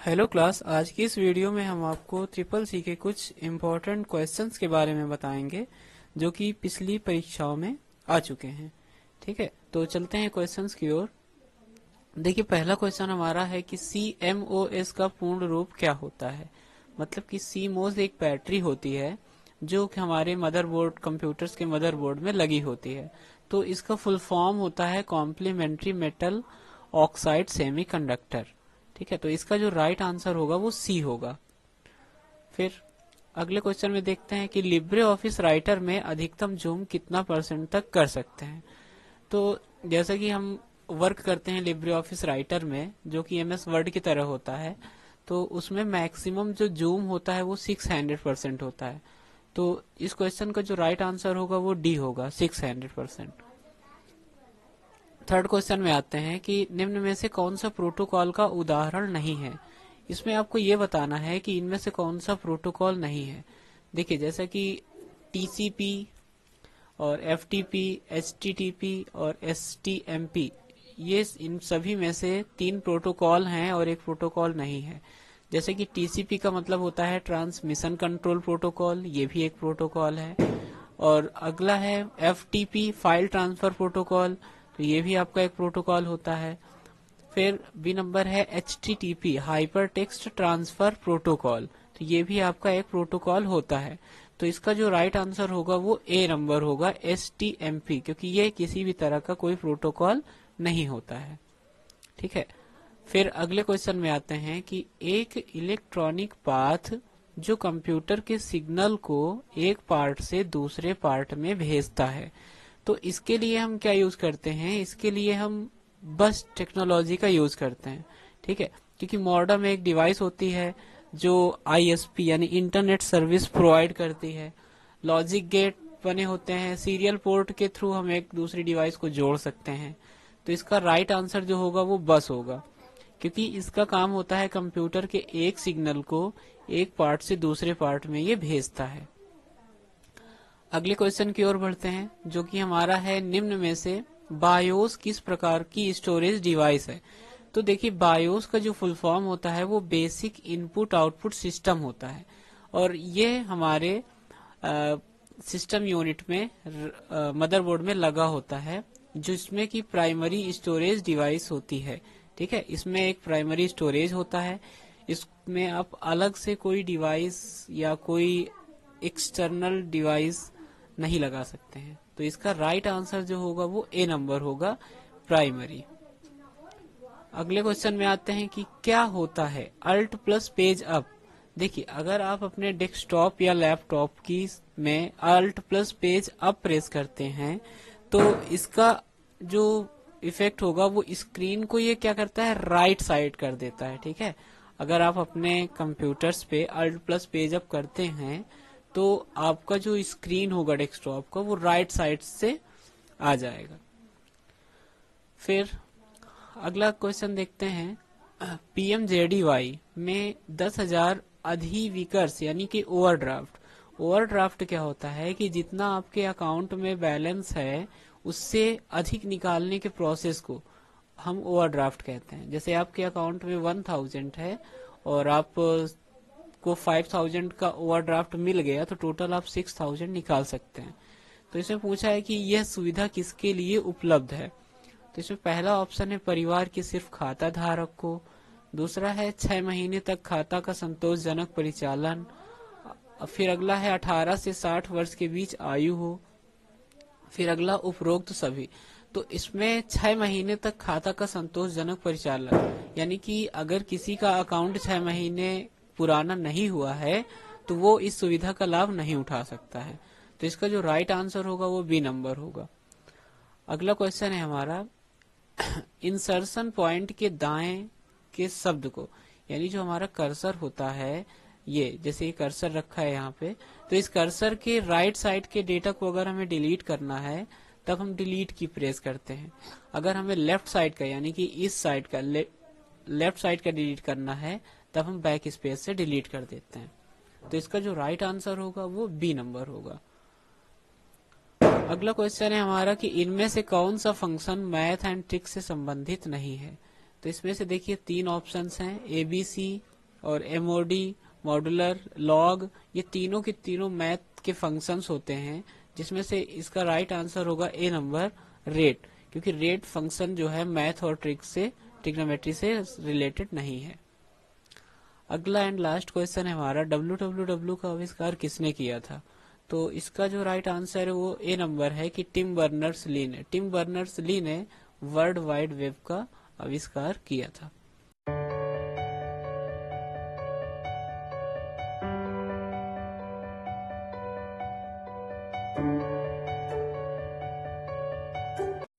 Hello class, आज की इस वीडियो में हम आपको ट्रिपल सी के कुछ इम्पोर्टेंट क्वेश्चंस के बारे में बताएंगे जो कि पिछली परीक्षाओं में आ चुके हैं। ठीक है, तो चलते हैं क्वेश्चंस की ओर। देखिए, पहला क्वेश्चन हमारा है कि CMOS का पूर्ण रूप क्या होता है। मतलब कि CMOS एक बैटरी होती है जो कि हमारे मदरबोर्ड, कंप्यूटर्स के मदरबोर्ड में लगी होती है। तो इसका फुल फॉर्म होता है कॉम्प्लीमेंट्री मेटल ऑक्साइड सेमीकंडक्टर। ठीक है, तो इसका जो राइट आंसर होगा वो सी होगा। फिर अगले क्वेश्चन में देखते हैं कि लिब्रे ऑफिस राइटर में अधिकतम जूम कितना % तक कर सकते हैं। तो जैसा कि हम वर्क करते हैं लिब्रे ऑफिस राइटर में, जो कि MS वर्ड की तरह होता है, तो उसमें मैक्सिमम जो जूम होता है वो 600% होता है। तो इस क्वेश्चन का जो राइट आंसर होगा वो डी होगा, 600%। थर्ड क्वेश्चन में आते हैं कि निम्न में से कौन सा प्रोटोकॉल का उदाहरण नहीं है। इसमें आपको ये बताना है कि इनमें से कौन सा प्रोटोकॉल नहीं है। देखिए, जैसा कि TCP और FTP, HTTP और STMP, ये इन सभी में से 3 प्रोटोकॉल हैं और एक प्रोटोकॉल नहीं है। जैसे कि TCP का मतलब होता है ट्रांसमिशन कंट्रोल प्रोटोकॉल, ये भी एक प्रोटोकॉल है। और अगला है FTP, फाइल ट्रांसफर प्रोटोकॉल, तो ये भी आपका एक प्रोटोकॉल होता है। फिर बी नंबर है HTTP, hyper text transfer protocol, तो ये भी आपका एक प्रोटोकॉल होता है। तो इसका जो राइट आंसर होगा वो ए नंबर होगा, STMP, क्योंकि ये किसी भी तरह का कोई प्रोटोकॉल नहीं होता है। ठीक है, फिर अगले क्वेश्चन में आते हैं कि एक इलेक्ट्रॉनिक पाथ जो कंप्यूटर के सिग्नल को एक पार्ट से दूसरे पार्ट में भेजता है, तो इसके लिए हम क्या यूज करते हैं। इसके लिए हम बस टेक्नोलॉजी का यूज करते हैं। ठीक है, क्योंकि मॉडर्न एक डिवाइस होती है जो ISP यानी इंटरनेट सर्विस प्रोवाइड करती है। लॉजिक गेट बने होते हैं, सीरियल पोर्ट के थ्रू हम एक दूसरी डिवाइस को जोड़ सकते हैं। तो इसका राइट आंसर जो होगा वो बस होगा, क्योंकि इसका काम होता है कंप्यूटर के एक सिग्नल को एक पार्ट से दूसरे पार्ट में ये भेजता है। अगले क्वेश्चन की ओर बढ़ते हैं, जो कि हमारा है निम्न में से बायोस किस प्रकार की स्टोरेज डिवाइस है। तो देखिए, बायोस का जो फुल फॉर्म होता है वो बेसिक इनपुट आउटपुट सिस्टम होता है, और ये हमारे सिस्टम यूनिट में मदरबोर्ड में लगा होता है, जिसमें कि प्राइमरी स्टोरेज डिवाइस होती है। ठीक है, इसमें एक प्राइमरी स्टोरेज होता है। इसमें आप अलग से कोई डिवाइस या कोई एक्सटर्नल डिवाइस नहीं लगा सकते हैं। तो इसका राइट आंसर जो होगा वो ए नंबर होगा, प्राइमरी। अगले क्वेश्चन में आते हैं कि क्या होता है अल्ट प्लस पेज अप। देखिए, अगर आप अपने डेस्कटॉप या लैपटॉप की में alt plus page up press करते हैं, तो इसका जो इफेक्ट होगा वो स्क्रीन को ये क्या करता है, राइट साइड कर देता है। ठीक है, अगर आप अपने कंप्यूटर्स पे अल्ट प्लस पेज अप करते हैं तो आपका जो स्क्रीन होगा डेस्कटॉप का वो राइट साइड से आ जाएगा। फिर अगला क्वेश्चन देखते हैं, PMJDY में 10,000 अधिविकर्स यानी कि ओवरड्राफ्ट। ओवरड्राफ्ट क्या होता है कि जितना आपके अकाउंट में बैलेंस है उससे अधिक निकालने के प्रोसेस को हम ओवरड्राफ्ट कहते हैं। जैसे आपके अकाउंट में 1000 है और आप को 5000 का ओवरड्राफ्ट मिल गया, तो टोटल आप 6000 निकाल सकते हैं। तो इसमें पूछा है कि यह सुविधा किसके लिए उपलब्ध है। तो इसमें पहला ऑप्शन है परिवार के सिर्फ खाता धारक को, दूसरा है 6 महीने तक खाता का संतोषजनक परिचालन, फिर अगला है 18 से 60 वर्ष के बीच आयु हो, फिर अगला उपरोक्त सभी। तो इसमें 6 महीने तक खाता का संतोषजनक परिचालन, यानी कि अगर किसी का अकाउंट 6 महीने पुराना नहीं हुआ है तो वो इस सुविधा का लाभ नहीं उठा सकता है। तो इसका जो राइट आंसर होगा वो बी नंबर होगा। अगला क्वेश्चन है हमारा, इंसर्शन पॉइंट के दाएं के शब्द को, यानी जो हमारा कर्सर होता है, ये जैसे ये कर्सर रखा है यहाँ पे, तो इस कर्सर के राइट साइड के डेटा को अगर हमें डिलीट करना है तब हम डिलीट की प्रेस करते हैं। अगर हमें लेफ्ट साइड का यानी कि इस साइड का लेफ्ट साइड का डिलीट करना है तब हम बैक स्पेस से डिलीट कर देते हैं। तो इसका जो राइट आंसर होगा वो बी नंबर होगा। अगला क्वेश्चन है हमारा कि इनमें से कौन सा फंक्शन मैथ एंड ट्रिक से संबंधित नहीं है। तो इसमें से देखिए 3 ऑप्शंस हैं, ABC, और एमओडी, मॉडुलर, लॉग, ये तीनों के तीनों मैथ के फंक्शंस होते हैं, जिसमें से इसका राइट आंसर होगा ए नंबर, रेट, क्योंकि रेट फंक्शन जो है मैथ और ट्रिग्नोमेट्री से रिलेटेड नहीं है। अगला एंड लास्ट क्वेश्चन है हमारा, WWW का आविष्कार किसने किया था? तो इसका जो राइट आंसर है वो ए नंबर है कि टिम बर्नर्स ली ने। टिम बर्नर्स ली ने वर्ल्ड वाइड वेब का आविष्कार किया था।